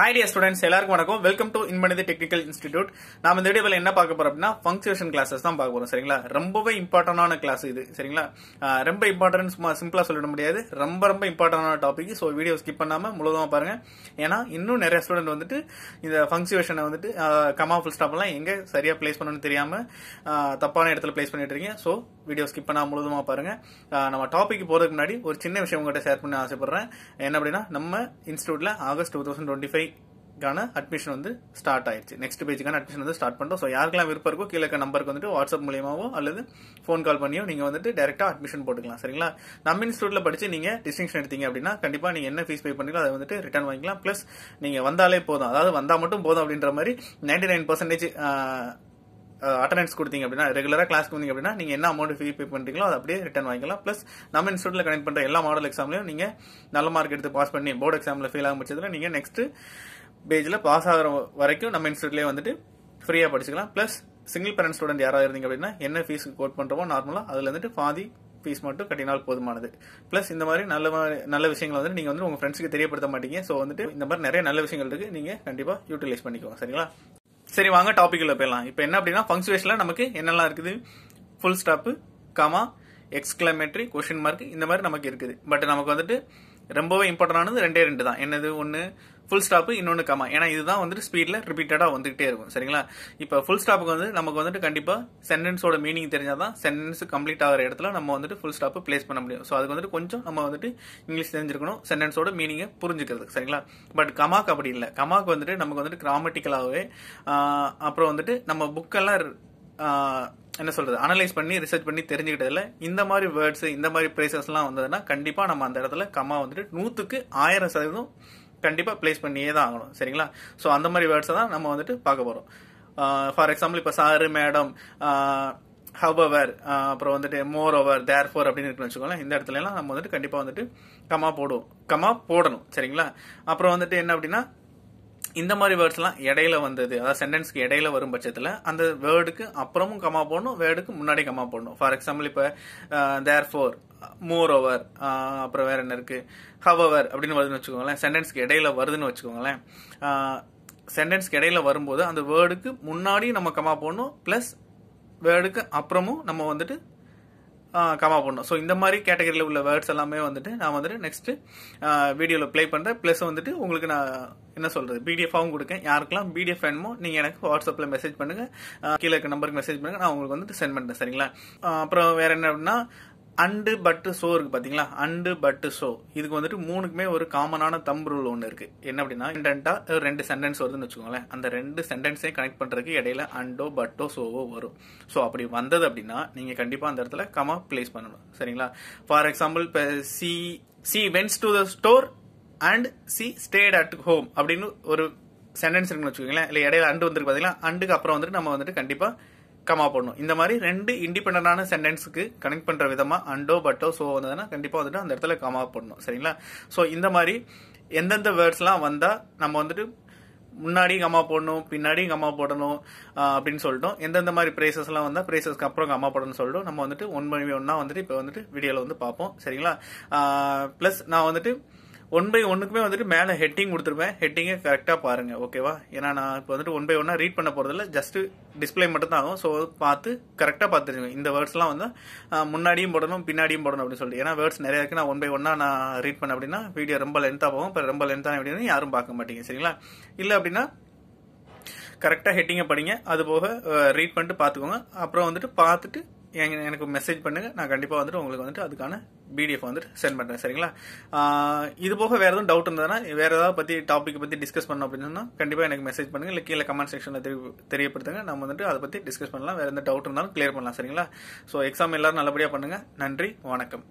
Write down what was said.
Hi dear students, எல்லாருக்கும் வணக்கம். Welcome to Inbanithi technical institute. நாம இந்த வீடியோல என்ன பார்க்க போறோம் அப்படின்னா ஃபங்க்ஷன் கிளாஸஸ் தான் பார்க்க போறோம். சரிங்களா? ரொம்பவே இம்பார்ட்டன்டான கிளாஸ் இது. சரிங்களா? ரொம்ப இம்பார்ட்டன்ட், சும்மா சிம்பிளா சொல்லிட முடியாது. ரொம்ப இம்பார்ட்டன்டான டாபிக். சோ வீடியோ ஸ்கிப் பண்ணாம முழுவதுமா பாருங்க. ஏன்னா இன்னும் நிறைய ஸ்டூடெண்ட் வந்துட்டு இந்த ஃபங்க்ஷனை வந்துட்டு கமா ஃபுல் ஸ்டாப் எல்லாம் எங்க சரியா பிளேஸ் பண்ணணும்னு தெரியாம தப்பான இடத்துல பிளேஸ் பண்ணிட்டு இருக்கீங்க. சோ வீடியோ ஸ்கிப் பண்ணாம முழுவதுமா பாருங்க. நம்ம டாபிக் போறதுக்கு முன்னாடி ஒரு சின்ன விஷயம் உங்ககிட்ட ஷேர் பண்ண ஆசைப்படுறேன். என்ன அப்படின்னா, நம்ம இன்ஸ்டிடியூட்ல ஆகஸ்ட் 2025 அட்மிஷன் வந்து ஸ்டார்ட் ஆயிடுச்சு. நெக்ஸ்ட் பேஜுக்கான அட்மிஷன் வந்து ஸ்டார்ட் பண்ணிட்டோம். ஸோ யாருக்கெல்லாம் விருப்பம் இருக்கோ கீழே நம்பருக்கு வந்துட்டு வாட்ஸ்அப் மூலியமாவோ அல்லது ஃபோன் கால் பண்ணியோ நீங்க வந்துட்டு டைரக்டா அட்மிஷன் போட்டுக்கலாம். சரிங்களா? நம்ம இன்ஸ்டியூட்ல படிச்சு நீங்க டிஸ்டிங்ஷன் எடுத்தீங்க அப்படின்னா கண்டிப்பா நீங்க என்ன ஃபீஸ் பே பண்ணீங்களோ அதை வந்துட்டு ரிட்டர்ன் வாங்கிக்கலாம். பிளஸ் நீங்க வந்தாலே போதும், அதாவது வந்தா மட்டும் போதும் அப்படின்ற மாதிரி 99% அட்டண்டன்ஸ் கொடுத்தீங்க அப்படின்னா, ரெகுலரா கிளாஸ் கொடுத்தீங்க அப்படின்னா நீங்க என்ன அமௌண்ட் ஃபீ பே பண்றீங்களோ அதை அப்படியே ரிட்டர்ன் வாங்கிக்கலாம். பிளஸ் நம்ம இன்ஸ்டியூட்ல கனெக்ட் பண்ற எல்லா மாடல் எக்ஸாம்லயும் நீங்க நல்ல மார்க் எடுத்து பாஸ் பண்ணி போர்டு எக்ஸாம்ல ஃபெயில் ஆகும் பட்சத்தில் நீங்க நெக்ஸ்ட் பேஜ்ல பாஸ் ஆகிற வரைக்கும் நம்ம இன்ஸ்டியூட்லயே வந்துட்டு ஃப்ரீயா படிச்சுக்கலாம். பிளஸ் சிங்கிள் பேரண்ட் ஸ்டூடெண்ட் யாராவது இருந்தீங்க அப்படின்னா என்ன ஃபீஸ் கோட் பண்றோமோ நார்மலா அதுல வந்துட்டு பாதி ஃபீஸ் மட்டும் கட்டினால் போதுமானது. பிளஸ் இந்த மாதிரி நல்ல விஷயங்கள் வந்து நீங்க வந்து உங்க ஃப்ரெண்ட்ஸ்க்கு தெரியப்படுத்த மாட்டீங்க. சோ வந்துட்டு இந்த மாதிரி நிறைய நல்ல விஷயங்கள் இருக்கு, நீங்க கண்டிப்பா யூட்டிலைஸ் பண்ணிக்கோங்க. சரிங்களா? சரி, வாங்க டாபிக்ல போயிடலாம். இப்போ என்ன அப்படின்னா, பங்க்சுவேஷன்ல நமக்கு என்னெல்லாம் இருக்குது? Full stop, comma, exclamatory, question mark, இந்த மாதிரி நமக்கு இருக்குது. பட் நமக்கு வந்துட்டு ரொம்பவே இம்பார்ட்டன்டானது ரெண்டு தான். என்னது? ஒன்னு ஃபுல் ஸ்டாப், இன்னொன்னு கமா. ஏன்னா இதுதான் வந்துட்டு ஸ்பீட்ல ரிப்பீட்டடா வந்துகிட்டே இருக்கும். சரிங்களா? இப்ப ஃபுல் ஸ்டாப்புக்கு வந்து நமக்கு வந்துட்டு கண்டிப்பா சென்டென்ஸோட மீனிங் தெரிஞ்சாதான் சென்டென்ஸ் கம்ப்ளீட் ஆகிற இடத்துல நம்ம வந்துட்டு ஃபுல் ஸ்டாப் பிளேஸ் பண்ண முடியும். ஸோ அதுக்கு வந்துட்டு கொஞ்சம் நம்ம வந்துட்டு இங்கிலீஷ் தெரிஞ்சிருக்கணும், சென்டென்ஸோட மீனிங்கை புரிஞ்சுக்கிறதுக்கு. சரிங்களா? பட் கமாக்கு அப்படி இல்லை. கமாக்கு வந்துட்டு நமக்கு வந்துட்டு கிராமட்டிக்கலாவே அப்புறம் வந்துட்டு நம்ம புக்கெல்லாம் என்ன சொல்றது, அனலைஸ் பண்ணி ரிசர்ச் பண்ணி தெரிஞ்சுக்கிட்டதுல இந்த மாதிரி வேர்ட்ஸ், இந்த மாதிரி பிரேசஸ் எல்லாம் வந்ததுன்னா கண்டிப்பா நம்ம அந்த இடத்துல கமா வந்துட்டு 100% கண்டிப்பா பிளேஸ் பண்ணியே தான் ஆகணும். சரிங்களா? சோ அந்த மாதிரி வேர்ட்ஸ் தான் நம்ம வந்துட்டு பார்க்க போறோம். ஃபார் எக்ஸாம்பிள் இப்ப சாரு, மேடம், ஹவவர், அப்புறம் வந்துட்டு மோர் ஓவர், தேர்ஃபோர் அப்படின்னு இருக்குன்னு வச்சுக்கோங்களேன். இந்த இடத்துல எல்லாம் நம்ம வந்துட்டு கண்டிப்பா வந்துட்டு கமா போடணும். சரிங்களா? அப்புறம் வந்துட்டு என்ன அப்படின்னா, இந்த மாதிரி வேர்ட்ஸ் எல்லாம் இடையில வந்தது, அதாவது சென்டென்ஸ்க்கு இடையில வரும் பட்சத்துல அந்த வேர்டுக்கு அப்புறமும் கமா போடணும், வேர்டுக்கு முன்னாடி கமா போடணும். ஃபார் எக்ஸாம்பிள் இப்ப தேர்ஃபோர், மோர் ஓவர், அப்புறம் வேற என்ன இருக்கு, ஹவவர் அப்படின்னு வருதுன்னு வச்சுக்கோங்களேன். சென்டென்ஸ்க்கு இடையில வருதுன்னு வச்சுக்கோங்களேன். சென்டென்ஸ்க்கு இடையில வரும்போது அந்த வேர்டுக்கு முன்னாடி நம்ம கமா போடணும், பிளஸ் வேர்டுக்கு அப்புறமும் நம்ம வந்துட்டு கமா பண்ணணும். ஸோ இந்த மாதிரி கேட்டகரியில் உள்ள வேர்ட்ஸ் எல்லாமே வந்துட்டு நான் வந்துட்டு நெக்ஸ்ட் வீடியோவில் ப்ளே பண்ணுறேன். ப்ளஸ் வந்துட்டு உங்களுக்கு நான் என்ன சொல்றது, பிடிஎஃபாகவும் கொடுக்கேன். யாருக்கெல்லாம் பிடிஎஃப் வேணுமோ நீங்க எனக்கு வாட்ஸ்அப்பில் மெசேஜ் பண்ணுங்க, கீழே இருக்க நம்பருக்கு மெசேஜ் பண்ணுங்க, நான் உங்களுக்கு வந்துட்டு சென்ட் பண்ணுறேன். சரிங்களா? அப்புறம் வேற என்ன அப்படின்னா, அண்டு பட்டு ஷோ இருக்கு பாத்தீங்களா? அண்டு பட்டு ஷோ, இதுக்கு வந்துட்டு மூணுக்குமே ஒரு காமனான தம் ரூல் ஒன்று இருக்கு. என்ன அப்படின்னா, இன்டென்டா ரெண்டு சென்டென்ஸ் வருதுன்னு வச்சுக்கோங்களேன். அந்த ரெண்டு சென்டென்ஸையும் கனெக்ட் பண்றதுக்கு இடையில அண்டோ பட்டோ ஷோவோ வரும். ஸோ அப்படி வந்தது அப்படின்னா நீங்க கண்டிப்பா அந்த இடத்துல கமா பிளேஸ் பண்ணணும். சரிங்களா? ஃபார் எக்ஸாம்பிள் இப்ப C Vance to the store and C stayed at home அப்படின்னு ஒரு சென்டென்ஸ் இருக்குன்னு வச்சுக்கோங்களேன். இல்ல இடையில அண்டு வந்துருக்கு பாத்தீங்களா? அண்டுக்கு அப்புறம் வந்துட்டு நம்ம வந்துட்டு கண்டிப்பா கமா போடணும். இந்த மாதிரி ரெண்டு இண்டிபெண்டன்டான சென்டென்ஸுக்கு கனெக்ட் பண்ற விதமா அண்டோ பட்டோ சோ வந்ததுன்னா கண்டிப்பா வந்துட்டு அந்த இடத்துல கமா போடணும். சரிங்களா? சோ இந்த மாதிரி எந்தெந்த வேர்ட்ஸ் எல்லாம் வந்தா நம்ம வந்துட்டு முன்னாடி கமா போடணும், பின்னாடி கமா போடணும் அப்படின்னு சொல்லிட்டோம். எந்தெந்த மாதிரி பிரேசஸ் எல்லாம் வந்தா பிரேசஸ்க்கு அப்புறம் கமா போடணும்னு சொல்லிட்டு நம்ம வந்துட்டு ஒன் பை ஒன்னா வந்துட்டு இப்ப வந்துட்டு வீடியோல வந்து பார்ப்போம். சரிங்களா? பிளஸ் நான் வந்துட்டு 1 by 1க்குமே வந்துட்டு மேல ஹெட்டிங் கொடுத்துருப்பேன். ஹெட்டிங்கை கரெக்டா பாருங்க, ஓகேவா? ஏன்னா நான் இப்போ வந்துட்டு 1 by 1 ரீட் பண்ண போறதில்ல, ஜஸ்ட் டிஸ்பிளே மட்டும் தான் ஆகும். ஸோ பார்த்து கரெக்டா பார்த்துருங்க. இந்த வேர்ட்ஸ் எல்லாம் வந்து முன்னாடியும் போடணும், பின்னாடியும் போடணும் அப்படின்னு சொல்லிட்டு. ஏன்னா வேர்ட்ஸ் நிறைய இருக்கு, நான் 1 by 1 நான் ரீட் பண்ண அப்படின்னா வீடியோ ரொம்ப லென்த்தா போகும். இப்போ ரொம்ப லென்த்தான வீடியோ யாரும் பார்க்க மாட்டீங்க. சரிங்களா? இல்ல அப்படின்னா கரெக்டா ஹெட்டிங்கை படிங்க, அது போக ரீட் பண்ணிட்டு பாத்துக்கோங்க. அப்புறம் வந்துட்டு பார்த்துட்டு எனக்கு மெசேஜ் பண்ணுங்க, நான் கண்டிப்பா வந்துட்டு உங்களுக்கு வந்துட்டு அதுக்கான பிடிஎஃப் வந்துட்டு சென்ட் பண்றேன். சரிங்களா? இது போக வேற எதுவும் டவுட் இருந்ததுன்னா, வேற ஏதாவது பத்தி டாபிக் பத்தி டிஸ்கஸ் பண்ணணும் அப்படின்னு சொன்னா கண்டிப்பா எனக்கு மெசேஜ் பண்ணுங்க, இல்ல கீழே கமெண்ட் செக்ஷன்ல தெரியப்படுத்துங்க. நம்ம வந்துட்டு அதை பத்தி டிஸ்கஸ் பண்ணலாம். வேற எந்த டவுட் இருந்தாலும் கிளியர் பண்ணலாம். சரிங்களா? ஸோ எக்ஸாம் எல்லாரும் நல்லபடியா பண்ணுங்க. நன்றி, வணக்கம்.